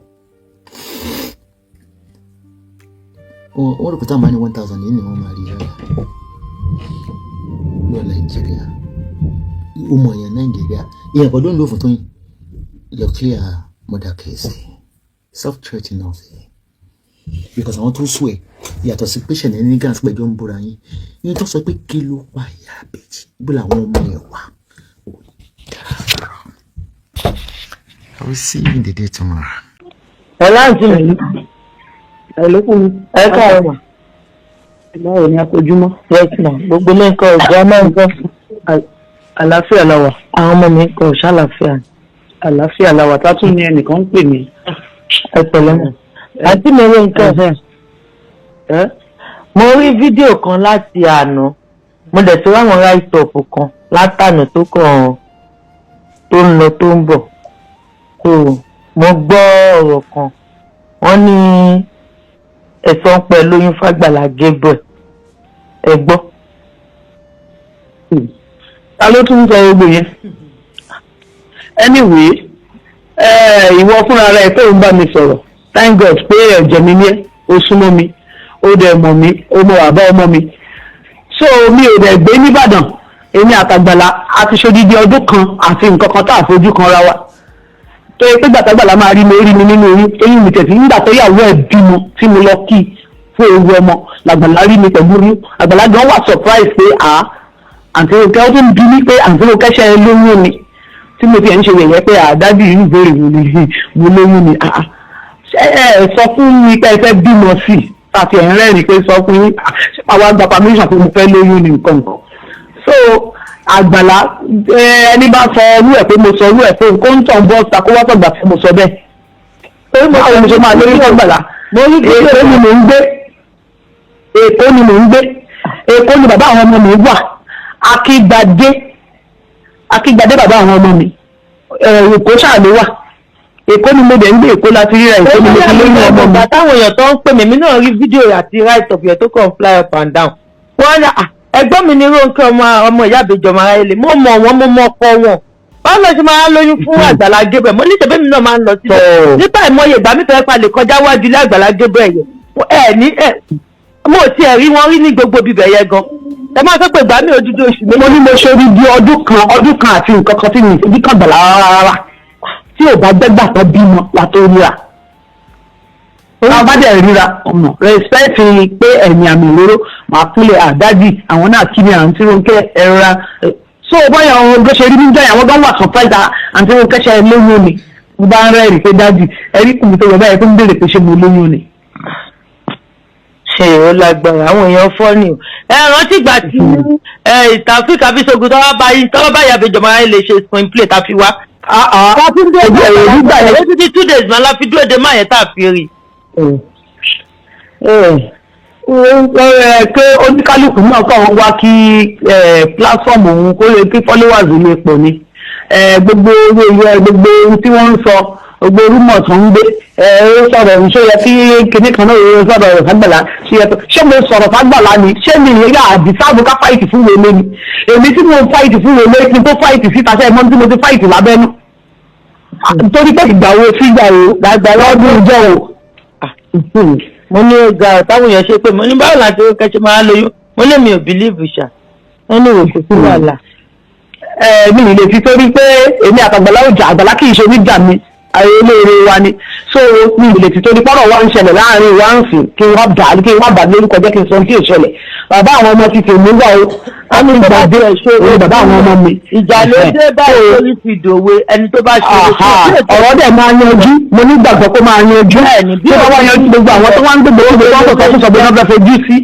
Wọ́n rò pé táwọn bá ní 1,000 yìí ni wọ́n máa rí rárá. Lọ Nàìjíríà. Ọmọ yẹn Nàìjíríà. Ìyẹn kò ló ń lò fún Tóyìn. You're clear, mother case. Self-threatening of it. Because I want to swear. Yàtọ̀ sí pé ṣẹlẹ̀ ní gas pẹ̀jọ́ ń búra yín. Yín tó sọ pé kí ló pa ìyá Ibeji. Bí làwọn ọmọ yẹn wà. I will see you in the day tomorrow. Láǹtí mi. Ẹ̀lókùn Ẹ káàárọ̀ mà. báwo ni akójúmọ́? Yes ma. Gbogbo lẹ́ńkọ́ ọ̀gá máa ń gbọ́. Àlàáfíà la wà. Àwọn ọmọ mi kò ṣàlàáfíà. Àlàáfíà la wà. Tátún ni ẹnìkan ń pè mí. Ẹ pẹ̀lẹ́ mọ̀. Àǹtí mi rí nǹkan. Mo rí fídíò kan láti àná. Mo dẹ̀ tó ráwọn ráìtọ̀pù kan látànà tó kàn tó ń lọ tó ń bọ̀. So mo gbọ́ ọ̀rọ̀ kan. Wọ́n ní ẹ̀sán pẹ̀ lóyún f'Agbala Gabriel. Ẹ gbọ́. Ta ló tún ń sọ gbogbo yẹn? Anyway, ìwọ fúnra rẹ̀ tó ń bá mi sọ̀rọ̀. Thank God pé ẹ̀jẹ̀ mi ní ẹ́, ó súnmọ́ mi, ó dẹ̀ mọ̀ mí, ó mọ bàbá ọmọ mi. So mi ò dẹ̀ gbé nìbàdàn, èmi àtàgbàlá a ti ṣodidi ọdún kan àti nǹkan kan tá a fojú kan ra wa. Tó yẹ pé gbàtàgbàlá máa rí mi nínú oyún, eyín mi tẹ̀sí nígbà tó yàwó ẹ̀ bímọ tí mo lọ kí fún ewu ọmọ làgbàlá rí mi pẹ̀lú oyún. Àgbàlá gan wà surprise pé àǹtí Ronke ó tún bí mi pé àǹtí Ronke ṣe é lóyún ni. Tí mo ti ẹ̀ ń ṣe yẹ̀yẹ́ pé àdábì irú ìbéèrè mo lóyún ni. Sọ fún mi pé ẹ fẹ́ bímọ sí i tàbí ẹ̀ ń rẹ́rìn pé sọ fún yín àwọn àgbà permission pé mo fẹ́ lóyún ni nǹkan kan. So Àgbàlá ẹni bá sọ orú ẹ̀ pé mo sọ orú ẹ̀ pé nǹkan ń tàn bọ́ takó wá sọ̀gbà tí mo sọ bẹ́ẹ̀. Báwo mo ṣe máa lóyún Àgbàlá? Èkó ni mò ń gbé. Èkó ni bàbá àwọn ọmọ mi wà. Akígbadé bàbá àwọn ọmọ mi. Èkó ṣáà ló wà. Èkó ni mo dẹ̀ ń gbé Èkó láti ríra Èkó ni mo ti lóyún ọmọ mi. Táwọn èèyàn tó ń pè mí náà rí fídíò àti right of yẹn tó kàn fly up and down. Wọ́n ní ẹgbọ́n mi ní Ronke ọmọ ìyá Ìbejì ọmọ Arayele. Mo mọ̀ wọ́n, mo mọ̀ ọkọ wọn. Báwo lọ ṣe máa lóyún fún Agbala Gabriel? Mo ní ìṣẹ̀bẹ́ mi náà máa ń lọ síbẹ̀. Nípa ìmọ̀ye ìgbà mi fẹ́ pa lè kọjá wájú ilé Agbala Gabriel yẹn. Mo ò tiẹ̀ rí wọn rí ní gbogbo bíbẹ̀ yẹn gan. Ẹ máa sọ pé ìgbà mi òdúdó oṣù méjì. Mo ní mo ṣe orí bí ọdún kan àti nǹkan kan tí mi ìfojú kan Àgbàlá rárá. Tí ò bá gbẹ́gbà tó bímọ látó ríra. Tá bá dẹ̀ ríra ọ̀nà respect pé ẹ̀yìn àmì ìlóró máa kúnlẹ̀ àdájì àwọn náà kí ni àǹtí Ronke ẹ̀rọ. So bóyá àwọn ọgbẹ́ ṣe rí níjà àwọn gan wà surprise àǹtí Ronke ṣe lóyún ni. Mo bá ń rẹ́rìí pé dájì ẹ̀rí kùnú tó bàbá yẹn tó ń béèrè pé ṣé mo lóyún ni. Ṣé ó lágbára àwọn èèyàn fọ́ ni o. Rántí ìgbà tí Taofeek Abisogun tọ́wọ́ bá Ìyá Ìbejì ọmọ Arayele lè ṣe spin play tá a fi wá. Ó ti di 2 days máa la fi dúró de máa yẹn tá a fi rí. Pé oníkálukú náà kọ́ wá kí platform òun kó lè kí followers lè pọ̀ ni. Gbogbo ohun tí wọ́n ń sọ gbogbo rúmọ̀ tó ń gbé ó sọ̀rọ̀ ṣé yẹ kí kinní kan náà ó sọ̀rọ̀ f'Agbala ṣé mo sọ̀rọ̀ f'Agbala ni ṣé mi yẹ àdìsáàbù ká fáìtì fún wọlé ni èmi tí mo fáìtì fún wọlé kí n tó fáìtì síta ṣe mọ́ tí mo ti fáìtì lábẹ́nú torí pé ìgbà wo sí ìgbà wo Àgbàlá ọdún ìjọ wo. Mo ní ọgá táwọn èèyàn ṣe pé mo ní báwo láti ó kẹ́ṣẹ́ máa lóyún mo lè mi ò bìlíìfù ṣá ẹni wò kò sí wàhálà. Mi ì lè fi torí pé èmi àtàgbàlá ò jà Àgbàlá kì í ṣe oníjà mi ayélujára wa ni so mi ì lè fi torí pọ́nrọ̀ wa ń ṣẹlẹ̀ láàrin wa ń sìn kí wọ́n bà lórúkọ jẹ́ kí n sọ kí ì ṣẹlẹ̀ bàbá àwọn ọmọ ti tèmi wà ó wọ́n ní ìgbàgbé òun bàbá àwọn ọmọ mi. Ìjà ló dé báyìí lórí fi dòwe ẹni tó bá ṣe ọ̀rọ̀ dẹ̀ máa yanjú mo nígbàgbọ́ kó máa yanjú tí wọ́n wá yanjú gbogbo àwọn tó wá ń gbogbo owó wọn kò sọ pé wọ́n fẹ́ fojú sí.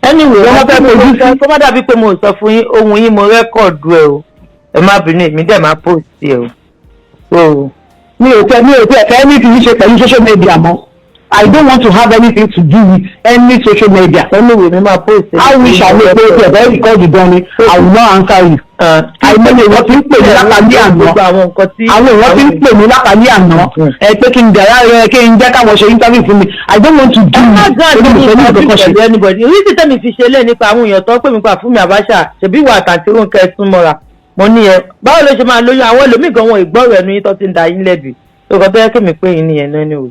Anyway wọ́n fẹ́ fojú sí kó má dàbí pé mo sọ fún yín ohun yín mo rẹ́kọ̀dù ẹ̀ o ẹ má bínú èmi dẹ̀ máa post ẹ̀ o. mi ò tẹ ẹ̀fẹ́ ní ti ṣe pẹ̀lú social media mọ́ I don't want to have anything to do with any social media. Anyway, mi máa post it. I wish I knew pé ẹ̀fẹ́ record ìdánni, I will not answer you. Àìmọye ìwọ́n ti ń pè mí lápàdé àná. Àwọn ìwọ́n ti ń pè mí lápàdé àná. Pé kí n dẹ̀rẹ́ kí n jẹ́ káwọn ṣe interview fún mi. I don't want to do it. Anybody. Orí ti tẹ́mi fi ṣe lé nípa àwọn èèyàn tó ń pè mí pa fún mi Abacha. Ṣèbí ìwà àtàntí Ronke sún mọ́ra. Mo ní ẹ. Báwo ló ṣe máa lóyún àwọn ẹlòmíì gan wọn ìgbọ́rọ̀ ẹnu yín tó ti ń da yín lẹ́bi. Tó kọ́ tó yẹ kí mi pé yín nìyẹn náà ni o.